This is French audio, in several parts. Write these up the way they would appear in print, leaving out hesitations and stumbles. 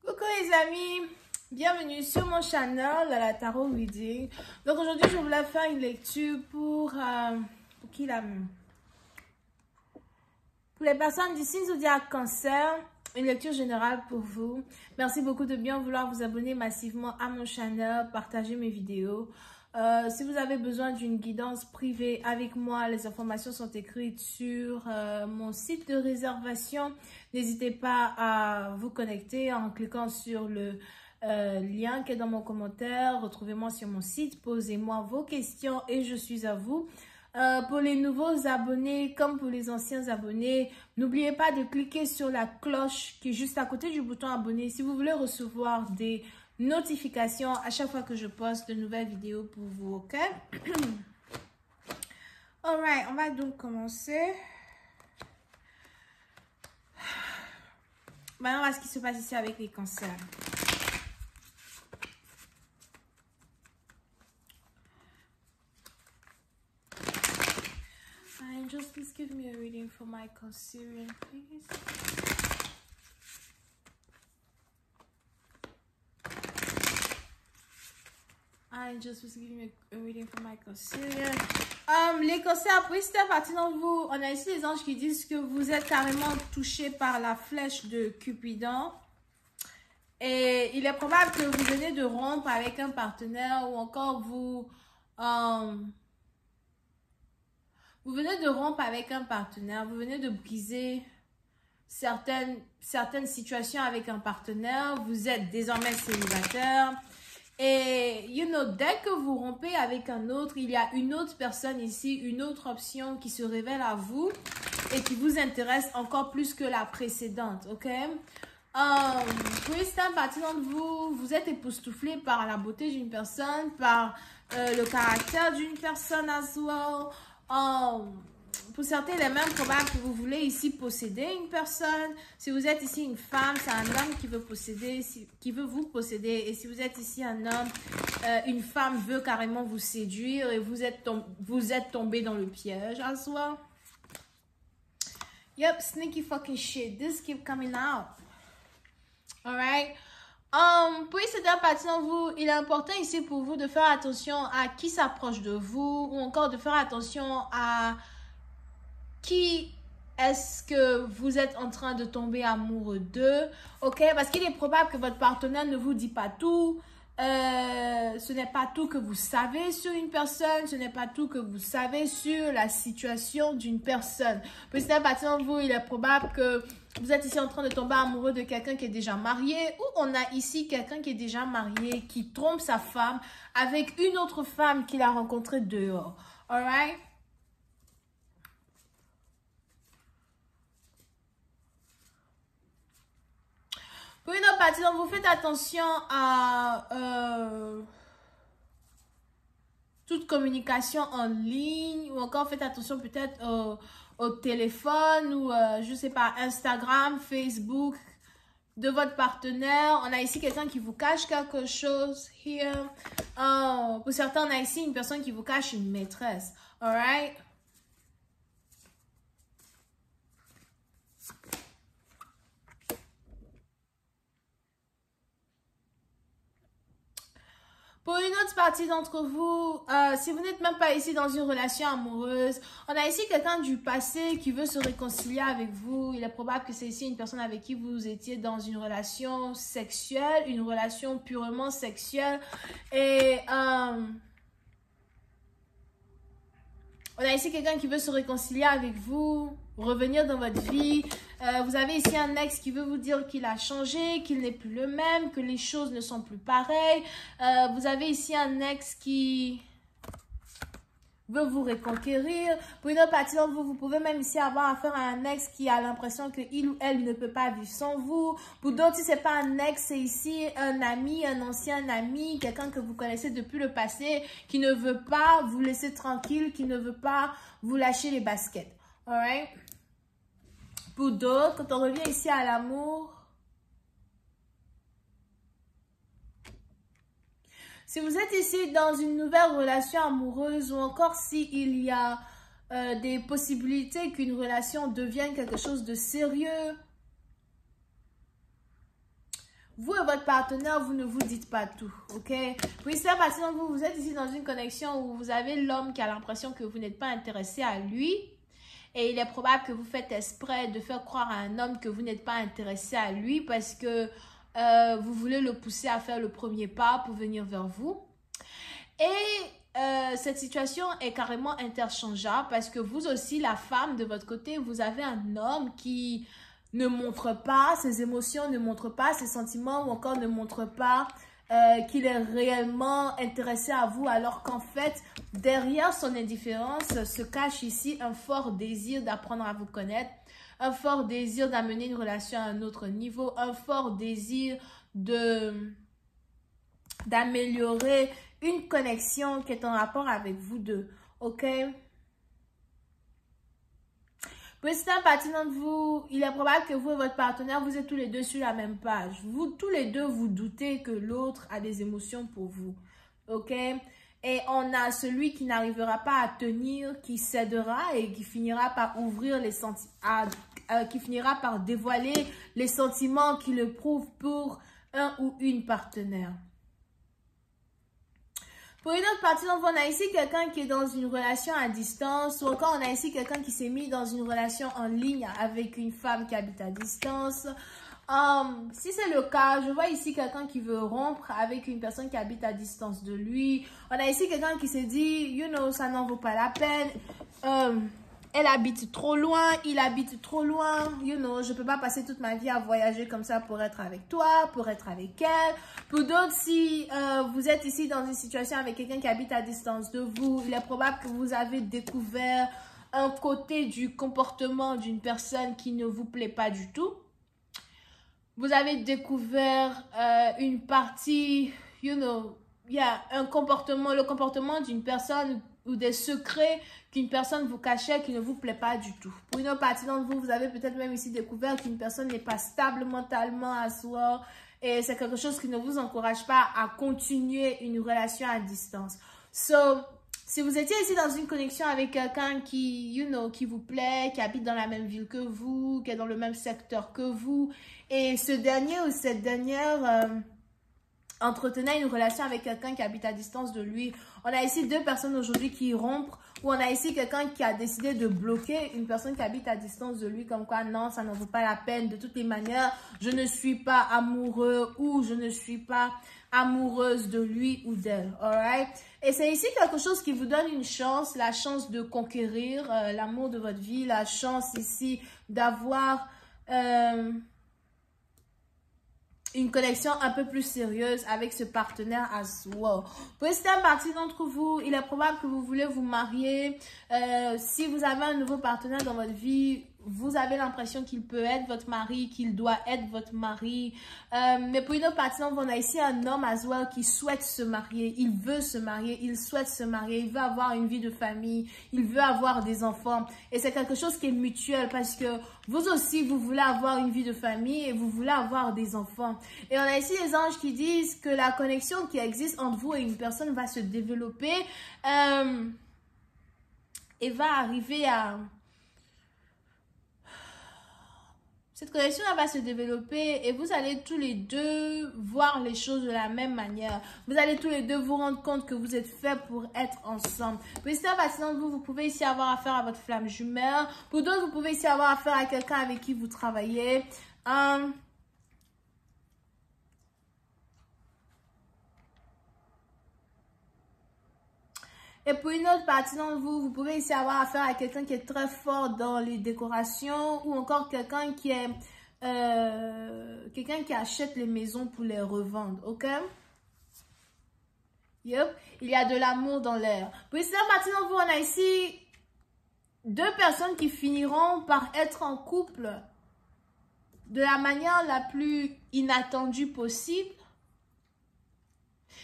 Coucou les amis, bienvenue sur mon channel la Tarot Reading. Donc aujourd'hui je voulais faire une lecture pour qui là pour les personnes du signe zodiaque Cancer, une lecture générale pour vous. Merci beaucoup de bien vouloir vous abonner massivement à mon channel, partager mes vidéos. Si vous avez besoin d'une guidance privée avec moi, les informations sont écrites sur mon site de réservation. N'hésitez pas à vous connecter en cliquant sur le lien qui est dans mon commentaire. Retrouvez-moi sur mon site, posez-moi vos questions et je suis à vous. Pour les nouveaux abonnés comme pour les anciens abonnés, n'oubliez pas de cliquer sur la cloche qui est juste à côté du bouton abonner si vous voulez recevoir des notifications à chaque fois que je poste de nouvelles vidéos pour vous, ok? Alright, on va donc commencer. Maintenant, on va voir ce qui se passe ici avec les cancers. Angels, please give me a reading for my Cancerian, please. Angels, please give me a reading for my Cancerian. Les cancers, pour cette partie d'entre vous, on a ici les anges qui disent que vous êtes carrément touchés par la flèche de Cupidon. Et il est probable que vous venez de rompre avec un partenaire ou encore vous venez de rompre avec un partenaire, vous venez de briser certaines situations avec un partenaire, vous êtes désormais célibataire. Et, dès que vous rompez avec un autre, il y a une autre personne ici, une autre option qui se révèle à vous et qui vous intéresse encore plus que la précédente, ok? Pour certaines partie d'entre vous, vous êtes époustouflé par la beauté d'une personne, par le caractère d'une personne as well. Pour certains, il est même probable que vous voulez ici posséder une personne. Si vous êtes ici une femme, c'est un homme qui veut posséder, qui veut vous posséder. Et si vous êtes ici un homme, une femme veut carrément vous séduire et vous êtes tombé dans le piège as well. Yep, sneaky fucking shit. This keep coming out. Alright. Pour cette partie d'entre vous, il est important ici pour vous de faire attention à qui s'approche de vous ou encore de faire attention à qui est-ce que vous êtes en train de tomber amoureux d'eux, ok? Parce qu'il est probable que votre partenaire ne vous dit pas tout. Ce n'est pas tout que vous savez sur une personne, ce n'est pas tout que vous savez sur la situation d'une personne. Pour cette partie d'entre vous, il est probable que vous êtes ici en train de tomber amoureux de quelqu'un qui est déjà marié ou on a ici quelqu'un qui est déjà marié, qui trompe sa femme avec une autre femme qu'il a rencontrée dehors. Alright? Pour une autre partie, donc vous faites attention à toute communication en ligne ou encore faites attention peut-être au téléphone ou je sais pas, Instagram, Facebook de votre partenaire. On a ici quelqu'un qui vous cache quelque chose. Here. Pour certains, on a ici une personne qui vous cache une maîtresse. Alright? Pour une autre partie d'entre vous, si vous n'êtes même pas ici dans une relation amoureuse, on a ici quelqu'un du passé qui veut se réconcilier avec vous. Il est probable que c'est ici une personne avec qui vous étiez dans une relation sexuelle, une relation purement sexuelle. Et on a ici quelqu'un qui veut se réconcilier avec vous, revenir dans votre vie. Vous avez ici un ex qui veut vous dire qu'il a changé, qu'il n'est plus le même, que les choses ne sont plus pareilles. Vous avez ici un ex qui veut vous reconquérir. Pour une autre partie d'entre vous, vous pouvez même ici avoir affaire à un ex qui a l'impression qu'il ou elle ne peut pas vivre sans vous. Pour d'autres, si ce n'est pas un ex, c'est ici un ami, un ancien ami, quelqu'un que vous connaissez depuis le passé, qui ne veut pas vous laisser tranquille, qui ne veut pas vous lâcher les baskets. Alright? Pour d'autres, quand on revient ici à l'amour, si vous êtes ici dans une nouvelle relation amoureuse ou encore s'il y a des possibilités qu'une relation devienne quelque chose de sérieux, vous et votre partenaire, vous ne vous dites pas tout, ok? Puis c'est parce que vous êtes ici dans une connexion où vous avez l'homme qui a l'impression que vous n'êtes pas intéressé à lui. Et il est probable que vous faites exprès de faire croire à un homme que vous n'êtes pas intéressé à lui parce que vous voulez le pousser à faire le premier pas pour venir vers vous. Et cette situation est carrément interchangeable parce que vous aussi, la femme, de votre côté, vous avez un homme qui ne montre pas ses émotions, ne montre pas ses sentiments ou encore ne montre pas qu'il est réellement intéressé à vous, alors qu'en fait, derrière son indifférence se cache ici un fort désir d'apprendre à vous connaître, un fort désir d'amener une relation à un autre niveau, un fort désir d'améliorer une connexion qui est en rapport avec vous deux, ok? Pour certaines parties d'entre vous, il est probable que vous et votre partenaire, vous êtes tous les deux sur la même page. Vous, tous les deux, vous doutez que l'autre a des émotions pour vous. OK? Et on a celui qui n'arrivera pas à tenir, qui cédera et qui finira par ouvrir les sentiments, qui finira par dévoiler les sentiments qu'il éprouve pour un ou une partenaire. Pour une autre partie d'entre vous, on a ici quelqu'un qui est dans une relation à distance ou encore on a ici quelqu'un qui s'est mis dans une relation en ligne avec une femme qui habite à distance. Si c'est le cas, je vois ici quelqu'un qui veut rompre avec une personne qui habite à distance de lui. On a ici quelqu'un qui s'est dit, you know, ça n'en vaut pas la peine. Elle habite trop loin, il habite trop loin, you know, je peux pas passer toute ma vie à voyager comme ça pour être avec toi, pour être avec elle. Pour d'autres, si vous êtes ici dans une situation avec quelqu'un qui habite à distance de vous, il est probable que vous avez découvert un côté du comportement d'une personne qui ne vous plaît pas du tout. Vous avez découvert une partie, you know, il y a un comportement, le comportement d'une personne ou des secrets qu'une personne vous cachait qui ne vous plaît pas du tout. Pour une autre partie d'entre vous, vous avez peut-être même ici découvert qu'une personne n'est pas stable mentalement à soi et c'est quelque chose qui ne vous encourage pas à continuer une relation à distance. So, si vous étiez ici dans une connexion avec quelqu'un qui, you know, qui vous plaît, qui habite dans la même ville que vous, qui est dans le même secteur que vous, et ce dernier ou cette dernière entretenait une relation avec quelqu'un qui habite à distance de lui. On a ici deux personnes aujourd'hui qui rompent, ou on a ici quelqu'un qui a décidé de bloquer une personne qui habite à distance de lui, comme quoi non, ça n'en vaut pas la peine. De toutes les manières, je ne suis pas amoureux ou je ne suis pas amoureuse de lui ou d'elle. Alright? Et c'est ici quelque chose qui vous donne une chance, la chance de conquérir l'amour de votre vie, la chance ici d'avoir une connexion un peu plus sérieuse avec ce partenaire as well. Pour certaines parties d'entre vous, il est probable que vous voulez vous marier. Si vous avez un nouveau partenaire dans votre vie, vous avez l'impression qu'il peut être votre mari, qu'il doit être votre mari. Mais pour une autre partie d'entre vous, on a ici un homme as well qui souhaite se marier. Il veut se marier, il souhaite se marier, il veut avoir une vie de famille, il veut avoir des enfants. Et c'est quelque chose qui est mutuel parce que vous aussi, vous voulez avoir une vie de famille et vous voulez avoir des enfants. Et on a ici les anges qui disent que la connexion qui existe entre vous et une personne va se développer et va arriver à... Cette connexion va se développer et vous allez tous les deux voir les choses de la même manière. Vous allez tous les deux vous rendre compte que vous êtes faits pour être ensemble. Pour certaines parties d'entre vous, vous pouvez ici avoir affaire à votre flamme jumelle. Pour d'autres, vous pouvez ici avoir affaire à quelqu'un avec qui vous travaillez. Et pour une autre partie d'entre vous, vous pouvez ici avoir affaire à quelqu'un qui est très fort dans les décorations ou encore quelqu'un qui est quelqu'un qui achète les maisons pour les revendre, ok? Yep. Il y a de l'amour dans l'air. Pour une autre partie d'entre vous, on a ici deux personnes qui finiront par être en couple de la manière la plus inattendue possible.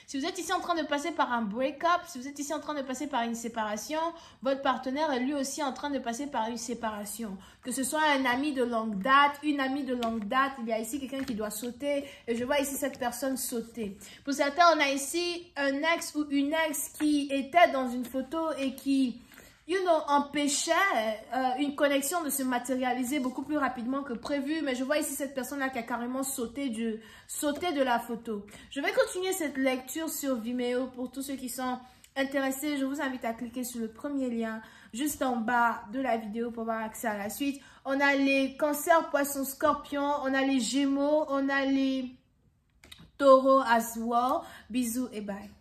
Si vous êtes ici en train de passer par un break-up, si vous êtes ici en train de passer par une séparation, votre partenaire est lui aussi en train de passer par une séparation. Que ce soit un ami de longue date, une amie de longue date, il y a ici quelqu'un qui doit sauter et je vois ici cette personne sauter. Pour certains, on a ici un ex ou une ex qui était dans une photo et qui empêchait une connexion de se matérialiser beaucoup plus rapidement que prévu. Mais je vois ici cette personne-là qui a carrément sauté de la photo. Je vais continuer cette lecture sur Vimeo pour tous ceux qui sont intéressés. Je vous invite à cliquer sur le premier lien juste en bas de la vidéo pour avoir accès à la suite. On a les cancers, poissons, scorpions. On a les gémeaux. On a les taureaux as well. Bisous et bye.